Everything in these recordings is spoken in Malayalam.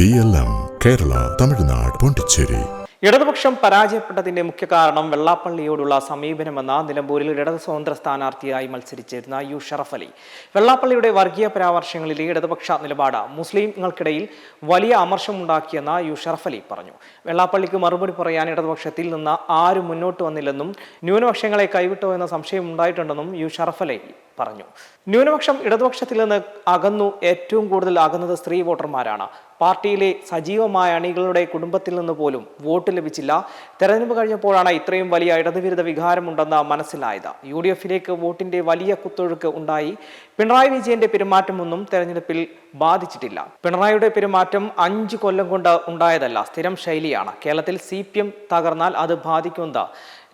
BLM, Kerala, Tamil Nadu, Pondicherry. ഇടതുപക്ഷം പരാജയപ്പെട്ടതിന്റെ മുഖ്യ കാരണം വെള്ളാപ്പള്ളിയോടുള്ള സമീപനമെന്ന നിലമ്പൂരിൽ ഇടത് സ്വതന്ത്ര സ്ഥാനാർത്ഥിയായി മത്സരിച്ചിരുന്ന യു ഷറഫ് അലി. വെള്ളാപ്പള്ളിയുടെ വർഗീയ പരാമർശങ്ങളിലെ ഇടതുപക്ഷ നിലപാട് മുസ്ലിംകൾക്കിടയിൽ വലിയ അമർഷമുണ്ടാക്കിയെന്ന് യു ഷറഫ് അലി പറഞ്ഞു. വെള്ളാപ്പള്ളിക്ക് മറുപടി പറയാൻ ഇടതുപക്ഷത്തിൽ നിന്ന് ആരും മുന്നോട്ട് വന്നില്ലെന്നും ന്യൂനപക്ഷങ്ങളെ കൈവിട്ടോ എന്ന സംശയം ഉണ്ടായിട്ടുണ്ടെന്നും യു ഷറഫ് അലി പറഞ്ഞു. ന്യൂനപക്ഷം ഇടതുപക്ഷത്തിൽ നിന്ന് അകന്നു. ഏറ്റവും കൂടുതൽ അകന്നത് സ്ത്രീ വോട്ടർമാരാണ്. പാർട്ടിയിലെ സജീവമായ അണികളുടെ കുടുംബത്തിൽ നിന്ന് പോലും വോട്ട് ലഭിച്ചില്ല. തെരഞ്ഞെടുപ്പ് കഴിഞ്ഞപ്പോഴാണ് ഇത്രയും വലിയ ഇടതുവിരുദ്ധ വികാരമുണ്ടെന്ന് മനസ്സിലായത്. UDF-ലേക്ക് വോട്ടിന്റെ വലിയ കുത്തൊഴുക്ക് ഉണ്ടായി. പിണറായി വിജയന്റെ പെരുമാറ്റമൊന്നും തെരഞ്ഞെടുപ്പിൽ ബാധിച്ചിട്ടില്ല. പിണറായിയുടെ പെരുമാറ്റം 5 കൊല്ലം കൊണ്ട് ഉണ്ടായതല്ല, സ്ഥിരം ശൈലിയാണ്. കേരളത്തിൽ CPM തകർന്നാൽ അത് ബാധിക്കുന്നത്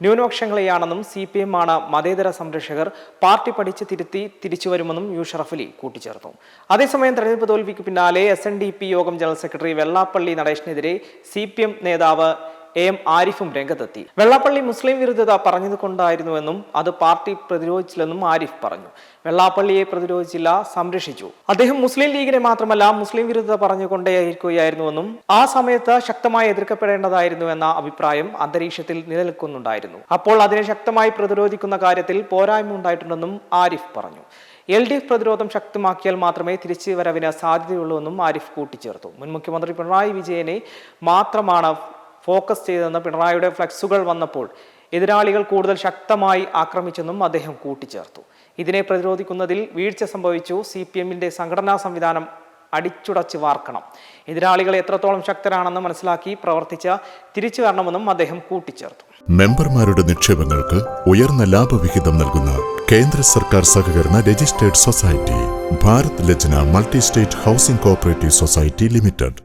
ന്യൂനപക്ഷങ്ങളെയാണെന്നും CPM ആണ് മതേതര സംരക്ഷകർ, പാർട്ടി പഠിച്ച് തിരുത്തി തിരിച്ചു വരുമെന്നും യു ഷറഫ് അലി കൂട്ടിച്ചേർത്തു. അതേസമയം തെരഞ്ഞെടുപ്പ് തോൽവിക്ക് പിന്നാലെ SNDP യോഗം ജനറൽ സെക്രട്ടറി വെള്ളാപ്പള്ളി നടേശനെതിരെ CPM നേതാവ് AM ആരിഫും രംഗത്തെത്തി. വെള്ളാപ്പള്ളി മുസ്ലിം വിരുദ്ധത പറഞ്ഞതുകൊണ്ടായിരുന്നുവെന്നും അത് പാർട്ടി പ്രതിരോധിച്ചില്ലെന്നും ആരിഫ് പറഞ്ഞു. വെള്ളാപ്പള്ളിയെ പ്രതിരോധിച്ചില്ല, സംരക്ഷിച്ചു. അദ്ദേഹം മുസ്ലിം ലീഗിനെ മാത്രമല്ല മുസ്ലിം വിരുദ്ധത പറഞ്ഞുകൊണ്ടേയിരിക്കുകയായിരുന്നുവെന്നും ആ സമയത്ത് ശക്തമായി എതിർക്കപ്പെടേണ്ടതായിരുന്നുവെന്ന അഭിപ്രായം അന്തരീക്ഷത്തിൽ നിലനിൽക്കുന്നുണ്ടായിരുന്നു. അപ്പോൾ അതിനെ ശക്തമായി പ്രതിരോധിക്കുന്ന കാര്യത്തിൽ പോരായ്മ ഉണ്ടായിട്ടുണ്ടെന്നും ആരിഫ് പറഞ്ഞു. LDF പ്രതിരോധം ശക്തമാക്കിയാൽ മാത്രമേ തിരിച്ചു വരവിന് സാധ്യതയുള്ളൂവെന്നും ആരിഫ് കൂട്ടിച്ചേർത്തു. മുൻ മുഖ്യമന്ത്രി പിണറായി വിജയനെ മാത്രമാണ് ഫോക്കസ് ചെയ്തെന്ന് പിണറായിയുടെ ഫ്ലക്സുകൾ വന്നപ്പോൾ എതിരാളികൾ കൂടുതൽ ശക്തമായി ആക്രമിച്ചെന്നും അദ്ദേഹം കൂട്ടിച്ചേർത്തു. ഇതിനെ പ്രതിരോധിക്കുന്നതിൽ വീഴ്ച സംഭവിച്ചു. CPM-ന്റെ സംഘടനാ സംവിധാനം അടിച്ചുടച്ച് വാർക്കണം. എതിരാളികൾ എത്രത്തോളം ശക്തരാണെന്ന് മനസ്സിലാക്കി പ്രവർത്തിച്ച് തിരിച്ചു വരണമെന്നും അദ്ദേഹം കൂട്ടിച്ചേർത്തു. മെമ്പർമാരുടെ നിക്ഷേപങ്ങൾക്ക് ഉയർന്ന ലാഭവിഹിതം നൽകുന്ന കേന്ദ്ര സർക്കാർ സഹകരണ registered society Bharat Lajna multi state housing cooperative society limited.